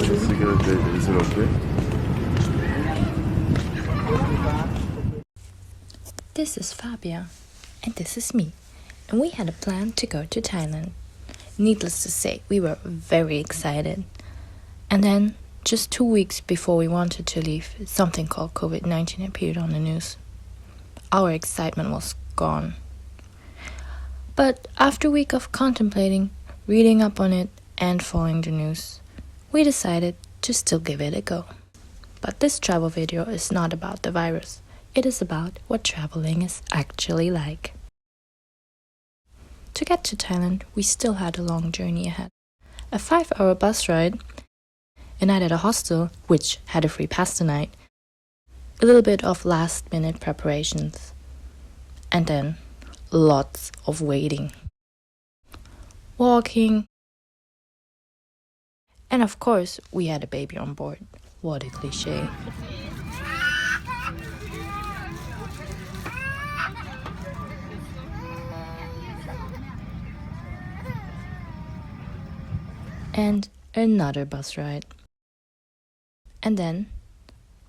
Is it okay? This is Fabia, and this is me, and we had a plan to go to Thailand. Needless to say, we were very excited. And then, just 2 weeks before we wanted to leave, something called COVID-19 appeared on the news. Our excitement was gone. But after a week of contemplating, reading up on it, and following the news, we decided to still give it a go. But this travel video is not about the virus. It is about what traveling is actually like. To get to Thailand, we still had a long journey ahead. A 5-hour bus ride, a night at a hostel, which had a free pasta night, a little bit of last-minute preparations, and then lots of waiting. Walking, and of course, we had a baby on board. What a cliché. And another bus ride. And then,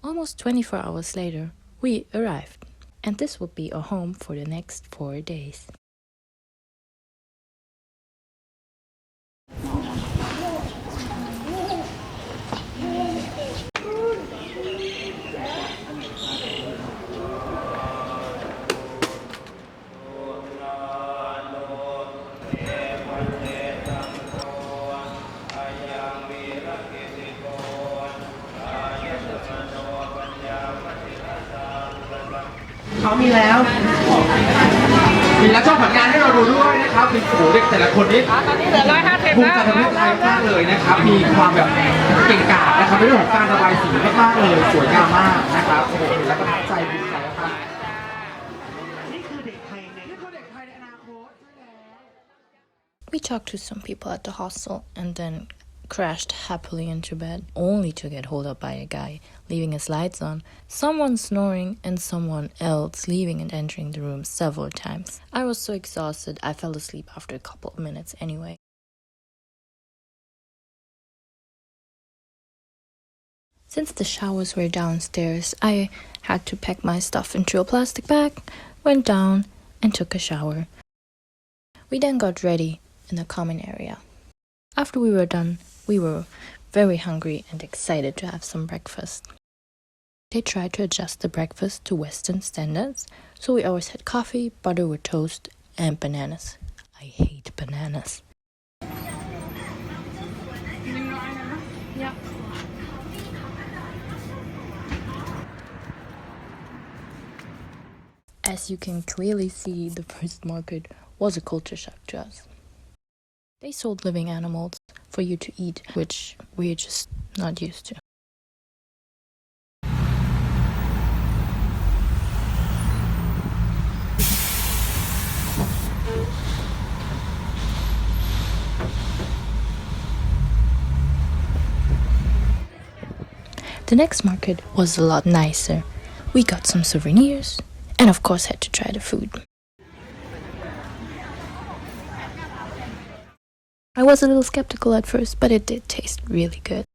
almost 24 hours later, we arrived. And this would be our home for the next 4 days.เขามีแล้วช่องผลงานให้เราดูด้วยนะครับโอ้โหเด็กแต่ละคนนี้ตอนนี้เหลือ150ภูมิใจทำให้ไทยมากเลยนะครับมีความแบบเก่งกาจนะครับในเรื่องของการระบายสีมากๆเลยสวยงามมากนะครับโอ้โหเห็นแล้วประทับใจภูมิใจครับนี่คือเด็กไทยในอนาคต We talked to some people at the hostel and then crashed happily into bed, only to get hold up by a guy, leaving his lights on, someone snoring, and someone else leaving and entering the room several times. I was so exhausted, I fell asleep after a couple of minutes anyway. Since the showers were downstairs, I had to pack my stuff into a plastic bag, went down, and took a shower. We then got ready in the common area. After we were done, we were very hungry and excited to have some breakfast. They tried to adjust the breakfast to Western standards, so we always had coffee, butter with toast, and bananas. I hate bananas. Yeah. As you can clearly see, the first market was a culture shock to us. They sold living animals for you to eat, which we're just not used to. The next market was a lot nicer. We got some souvenirs and of course had to try the food. I was a little skeptical at first, but it did taste really good.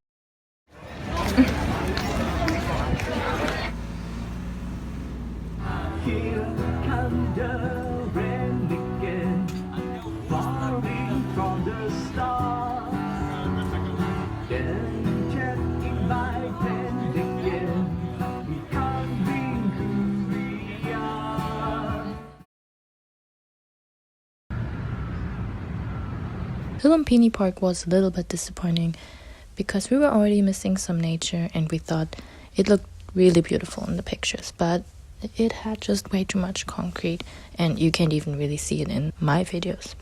Lumpini Park was a little bit disappointing because we were already missing some nature and we thought it looked really beautiful in the pictures, but it had just way too much concrete and you can't even really see it in my videos.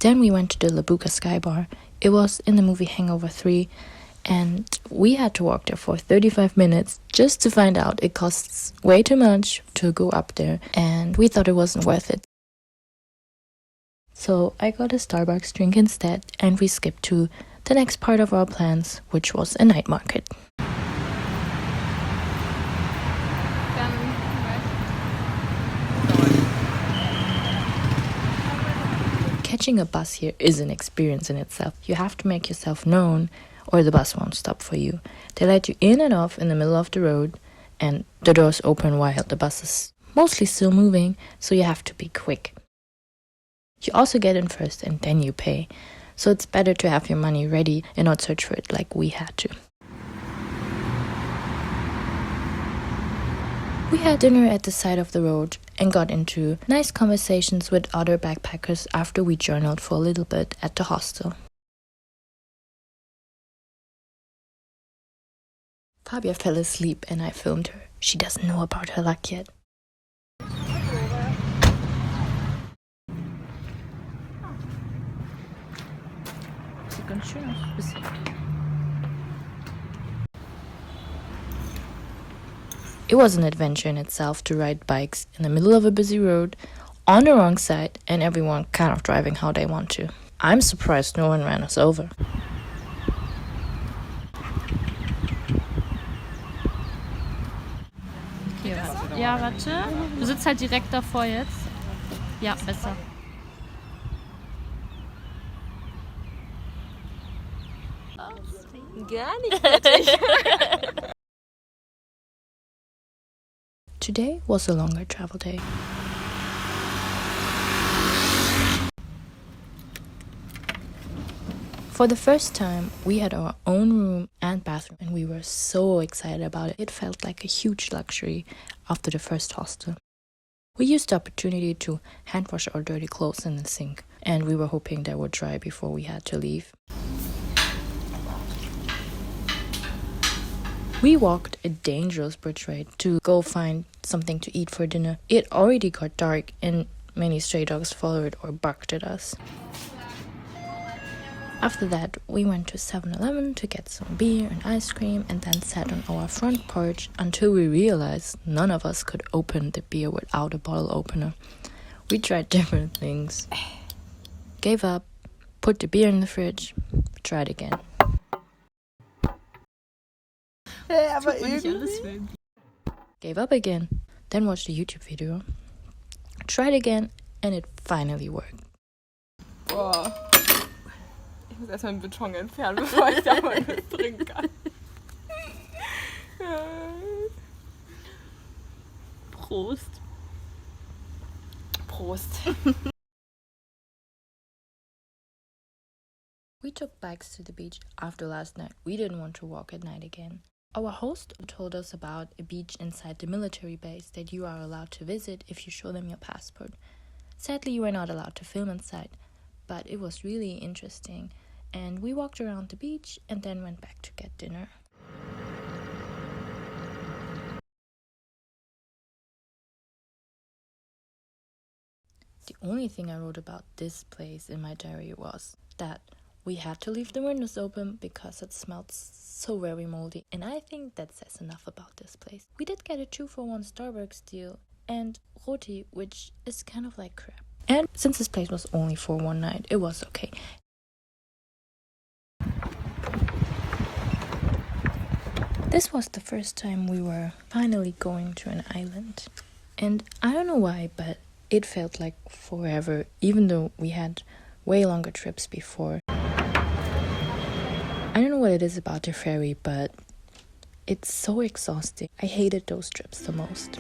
Then we went to the Labuka Sky Bar. It was in the movie Hangover 3 and we had to walk there for 35 minutes just to find out it costs way too much to go up there and we thought it wasn't worth it. So I got a Starbucks drink instead and we skipped to the next part of our plans, which was a night market. Catching a bus here is an experience in itself. You have to make yourself known or the bus won't stop for you. They let you in and off in the middle of the road, and the doors open while the bus is mostly still moving, so you have to be quick. You also get in first and then you pay, so it's better to have your money ready and not search for it like we had to. We had dinner at the side of the road and got into nice conversations with other backpackers after we journaled for a little bit at the hostel. Fabia fell asleep and I filmed her. She doesn't know about her luck yet. Sieht ganz schön aus, bisschen. It was an adventure in itself to ride bikes in the middle of a busy road, on the wrong side, and everyone kind of driving how they want to. I'm surprised no one ran us over. Okay, warte. Ja, warte. Du sitzt halt direkt davor jetzt. Ja, besser. Gar nicht fertig. Today was a longer travel day. For the first time, we had our own room and bathroom, and we were so excited about it. It felt like a huge luxury after the first hostel. We used the opportunity to hand wash our dirty clothes in the sink, and we were hoping they would dry before we had to leave. We walked a dangerous bridge ride to go find something to eat for dinner. It already got dark and many stray dogs followed or barked at us. After that, we went to 7-Eleven to get some beer and ice cream and then sat on our front porch until we realized none of us could open the beer without a bottle opener. We tried different things. Gave up, put the beer in the fridge, tried again. Aber irgendwie. Gave up again, then watched a YouTube video, tried again, and it finally worked. Boah. Ich muss erstmal den Beton entfernen, bevor ich da mal was trinken kann. Prost. Prost. We took bikes to the beach after last night. We didn't want to walk at night again. Our host told us about a beach inside the military base that you are allowed to visit if you show them your passport. Sadly, you were not allowed to film inside, but it was really interesting. And we walked around the beach and then went back to get dinner. The only thing I wrote about this place in my diary was that we had to leave the windows open because it smelled so very moldy. And I think that says enough about this place. We did get a 2-for-1 Starbucks deal and roti, which is kind of like crap. And since this place was only for one night, it was okay. This was the first time we were finally going to an island. And I don't know why, but it felt like forever, even though we had way longer trips before. I don't know what it is about the ferry, but it's so exhausting. I hated those trips the most.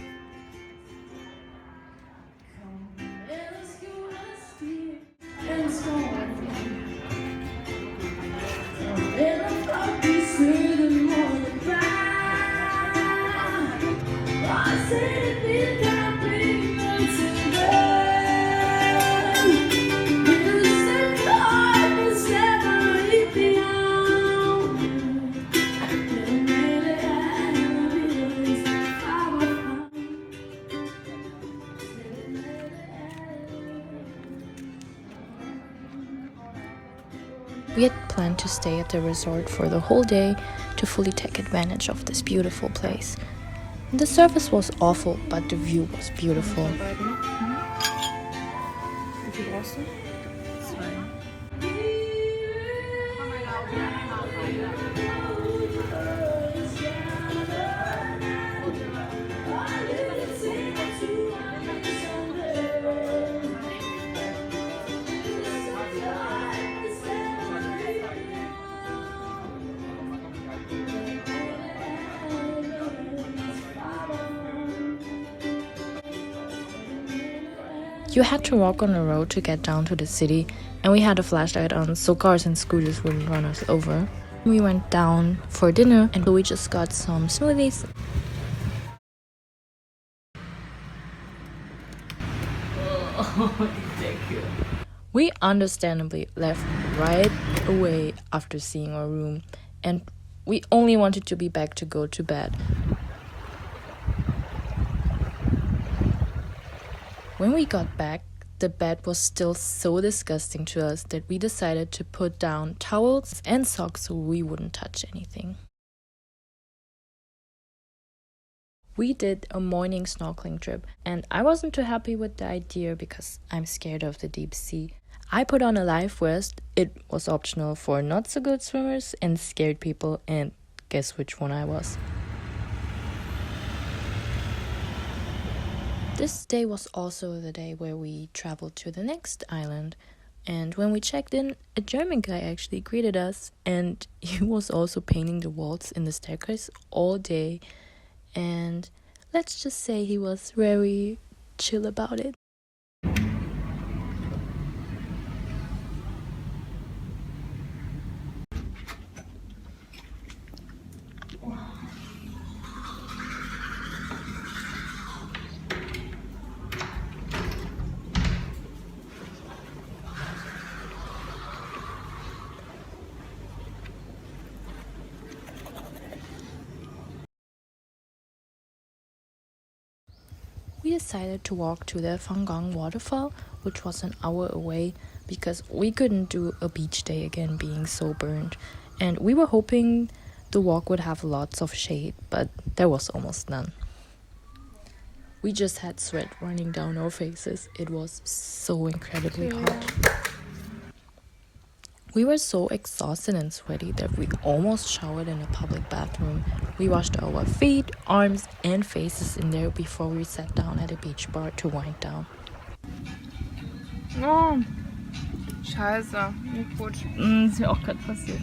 We had planned to stay at the resort for the whole day to fully take advantage of this beautiful place. The service was awful, but the view was beautiful. Wie viel brauchst du? 2. You had to walk on the road to get down to the city, and we had a flashlight on so cars and scooters wouldn't run us over. We went down for dinner and we just got some smoothies. We understandably left right away after seeing our room, and we only wanted to be back to go to bed. When we got back, the bed was still so disgusting to us that we decided to put down towels and socks so we wouldn't touch anything. We did a morning snorkeling trip, and I wasn't too happy with the idea because I'm scared of the deep sea. I put on a life vest. It was optional for not so good swimmers and scared people, and guess which one I was. This day was also the day where we traveled to the next island, and when we checked in, a German guy actually greeted us, and he was also painting the walls in the staircase all day, and let's just say he was very chill about it. We decided to walk to the Fangang waterfall, which was an hour away, because we couldn't do a beach day again being so burned. And we were hoping the walk would have lots of shade, but there was almost none. We just had sweat running down our faces. It was so incredibly hot. We were so exhausted and sweaty that we almost showered in a public bathroom. We washed our feet, arms, and faces in there before we sat down at a beach bar to wind down. Oh, scheiße, nicht gut. Ist mir auch gerade passiert.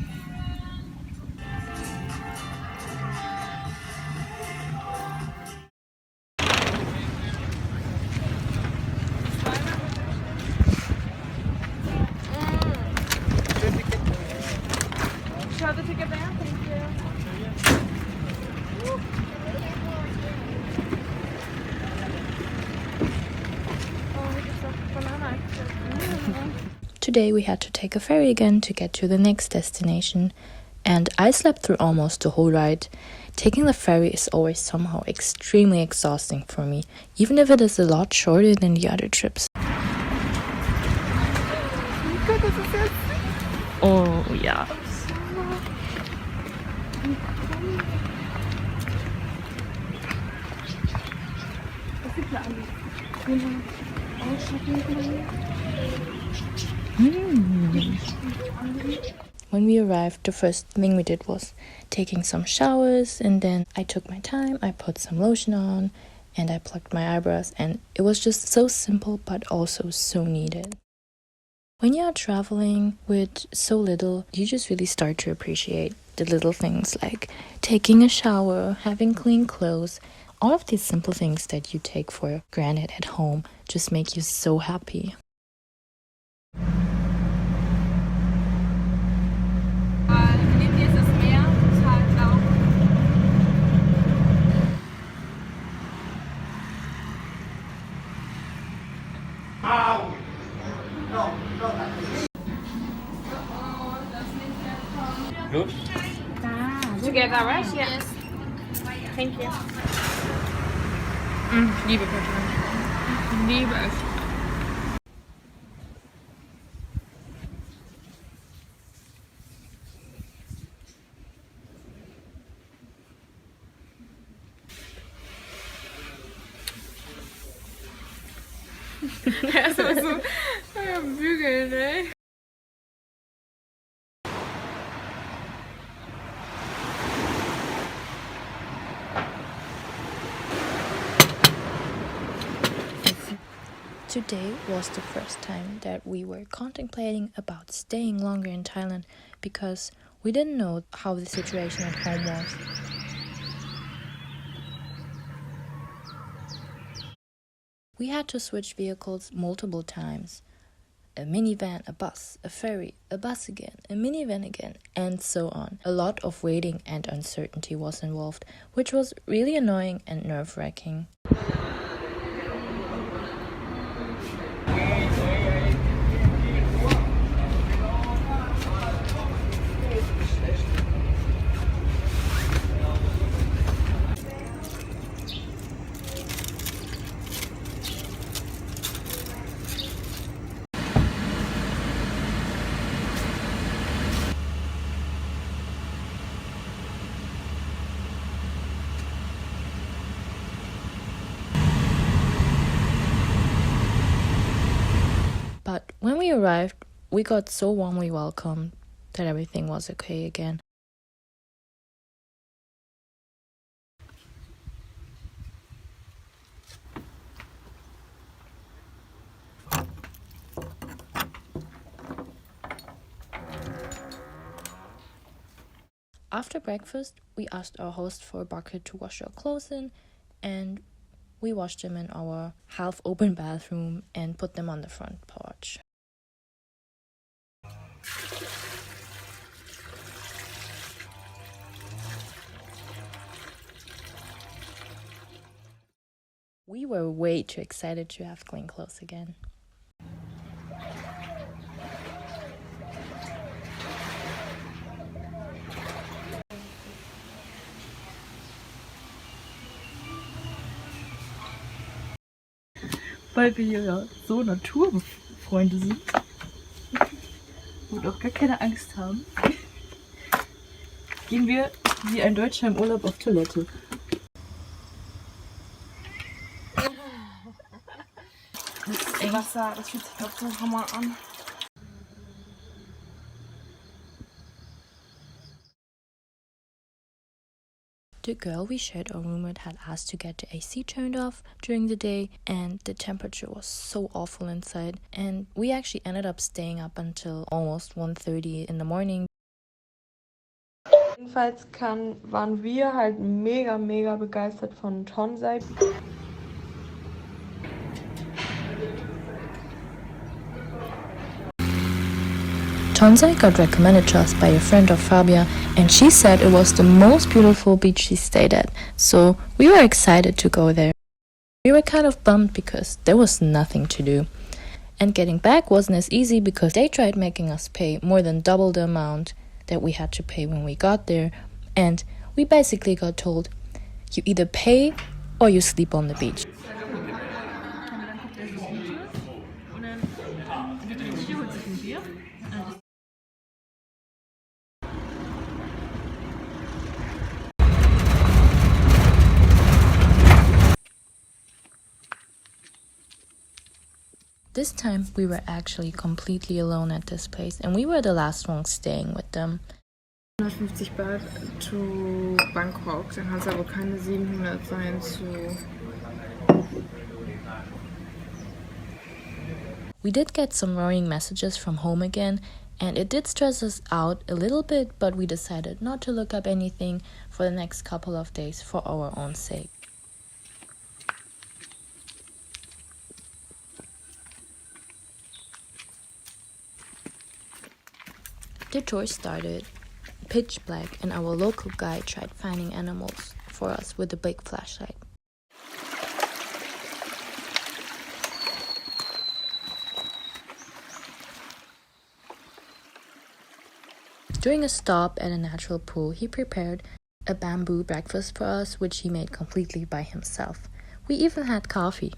Show the ticket there, thank you. Today we had to take a ferry again to get to the next destination, and I slept through almost the whole ride. Taking the ferry is always somehow extremely exhausting for me, even if it is a lot shorter than the other trips. Oh ja. When we arrived, the first thing we did was taking some showers, and then I took my time, I put some lotion on, and I plucked my eyebrows, and it was just so simple but also so needed. When you are traveling with so little, you just really start to appreciate the little things like taking a shower, having clean clothes. All of these simple things that you take for granted at home just make you so happy. Neben dir ist das Meer, total blau. Good. Together, right? Yes. Thank you. Liebe Portugal. Liebe es. Erstmal so bügeln, ey. Today was the first time that we were contemplating about staying longer in Thailand because we didn't know how the situation at home was. We had to switch vehicles multiple times. A minivan, a bus, a ferry, a bus again, a minivan again, and so on. A lot of waiting and uncertainty was involved, which was really annoying and nerve-wracking. But when we arrived, we got so warmly welcomed that everything was okay again. After breakfast, we asked our host for a bucket to wash our clothes in, and we washed them in our half-open bathroom and put them on the front porch. We were way too excited to have clean clothes again. Weil wir ja so Naturfreunde sind und auch gar keine Angst haben, gehen wir wie ein Deutscher im Urlaub auf Toilette. Ey, Wasser, das fühlt sich doch so Hammer an. The girl we shared our room with had asked to get the AC turned off during the day, and the temperature was so awful inside, and we actually ended up staying up until almost 1:30 in the morning. Jedenfalls waren wir halt mega begeistert von Tonsai. Tonsai got recommended to us by a friend of Fabia, and she said it was the most beautiful beach she stayed at, so we were excited to go there. We were kind of bummed because there was nothing to do. And getting back wasn't as easy because they tried making us pay more than double the amount that we had to pay when we got there, and we basically got told, you either pay or you sleep on the beach. This time we were actually completely alone at this place, and we were the last ones staying with them. 150 Baht to Bangkok, dann kann es aber keine 700 sein zu... We did get some worrying messages from home again, and it did stress us out a little bit, but we decided not to look up anything for the next couple of days for our own sake. The tour started. Pitch black, and our local guide tried finding animals for us with a big flashlight. During a stop at a natural pool, he prepared a bamboo breakfast for us, which he made completely by himself. We even had coffee.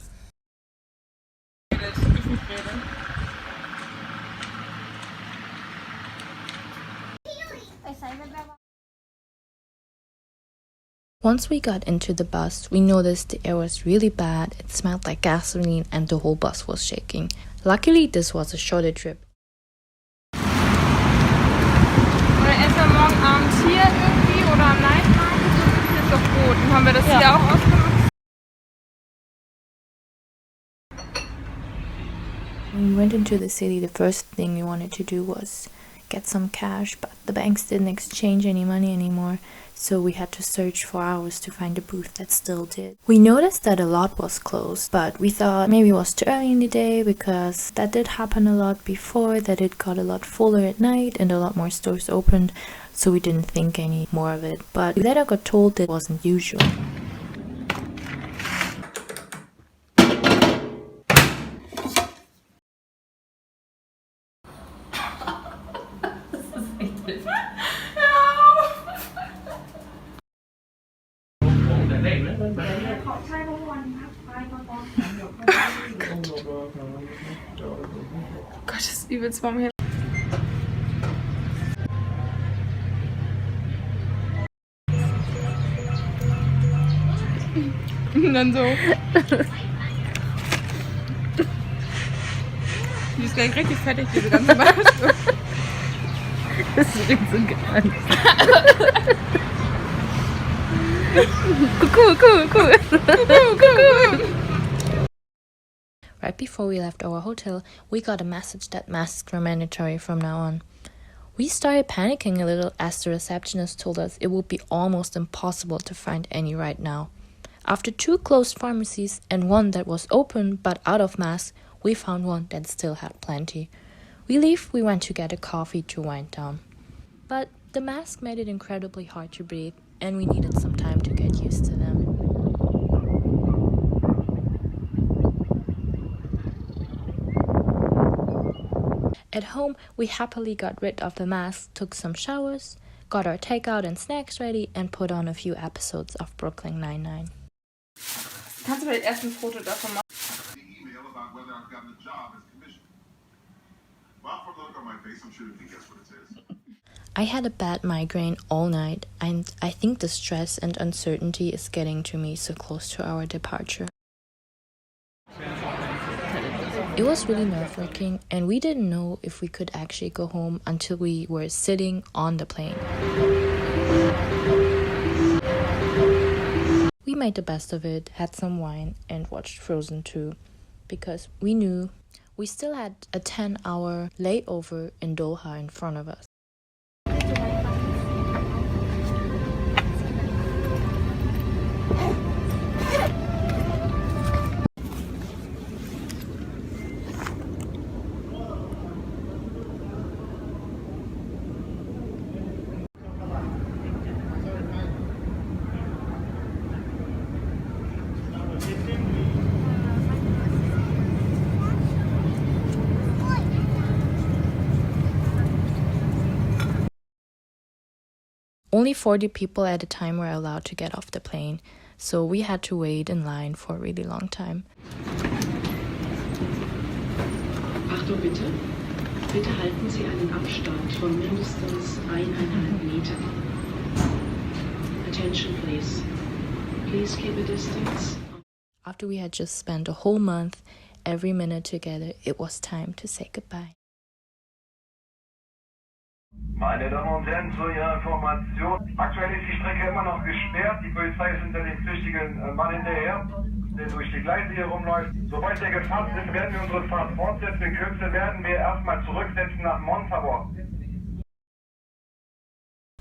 Once we got into the bus, we noticed the air was really bad, it smelled like gasoline, and the whole bus was shaking. Luckily, this was a shorter trip. Oder essen wir morgen Abend hier irgendwie oder am Night Market? Das ist doch gut. Dann haben wir das hier auch ausgemacht. When we went into the city, the first thing we wanted to do was get some cash, but the banks didn't exchange any money anymore. so we had to search for hours to find a booth that still did. We noticed that a lot was closed, but we thought maybe it was too early in the day because that did happen a lot before, that it got a lot fuller at night and a lot more stores opened, so we didn't think any more of it. But we later got told that it wasn't usual. Gott, das ist übelst warm hier. Und dann so. Die ist gleich richtig fertig, diese ganze Maske. Das ist übrigens so geil. Cool. Right before we left our hotel, we got a message that masks were mandatory from now on. We started panicking a little as the receptionist told us it would be almost impossible to find any right now. After 2 closed pharmacies and one that was open but out of masks, we found one that still had plenty. We went to get a coffee to wind down. But the mask made it incredibly hard to breathe, and we needed some time to get used to them. At home, we happily got rid of the masks, took some showers, got our takeout and snacks ready, and put on a few episodes of Brooklyn Nine-Nine. Kannst du vielleicht erst ein Foto davon machen? I had a bad migraine all night, and I think the stress and uncertainty is getting to me so close to our departure. It was really nerve-wracking, and we didn't know if we could actually go home until we were sitting on the plane. We made the best of it, had some wine, and watched Frozen 2, because we knew we still had a 10-hour layover in Doha in front of us. Only 40 people at a time were allowed to get off the plane, so we had to wait in line for a really long time. Achtung bitte. Bitte halten Sie einen Abstand von mindestens 1,5 Meter. Attention please. Please keep a distance. After we had just spent a whole month, every minute together, it was time to say goodbye. Meine Damen und Herren, zu Ihrer Information. Aktuell ist die Strecke immer noch gesperrt. Die Polizei ist hinter dem flüchtigen Mann hinterher, der durch die Gleise hier rumläuft. Sobald wir gefasst sind, werden wir unsere Fahrt fortsetzen. In Kürze werden wir erstmal zurücksetzen nach Montabor.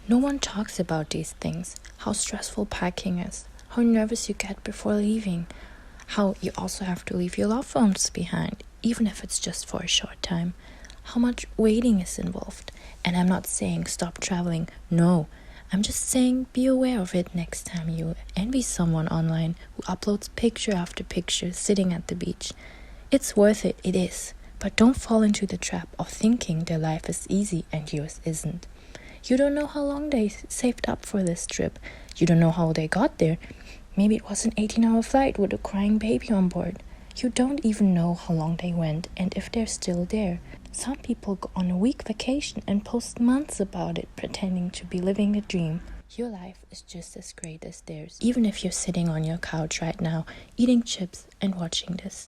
No one talks about these things, how stressful packing is, how nervous you get before leaving, how you also have to leave your loved ones behind, even if it's just for a short time, how much waiting is involved. And I'm not saying stop traveling, no. I'm just saying be aware of it next time you envy someone online who uploads picture after picture sitting at the beach. It's worth it, it is. But don't fall into the trap of thinking their life is easy and yours isn't. You don't know how long they saved up for this trip. You don't know how they got there. Maybe it was an 18-hour flight with a crying baby on board. You don't even know how long they went and if they're still there. Some people go on a week vacation and post months about it, pretending to be living the dream. Your life is just as great as theirs, even if you're sitting on your couch right now, eating chips and watching this.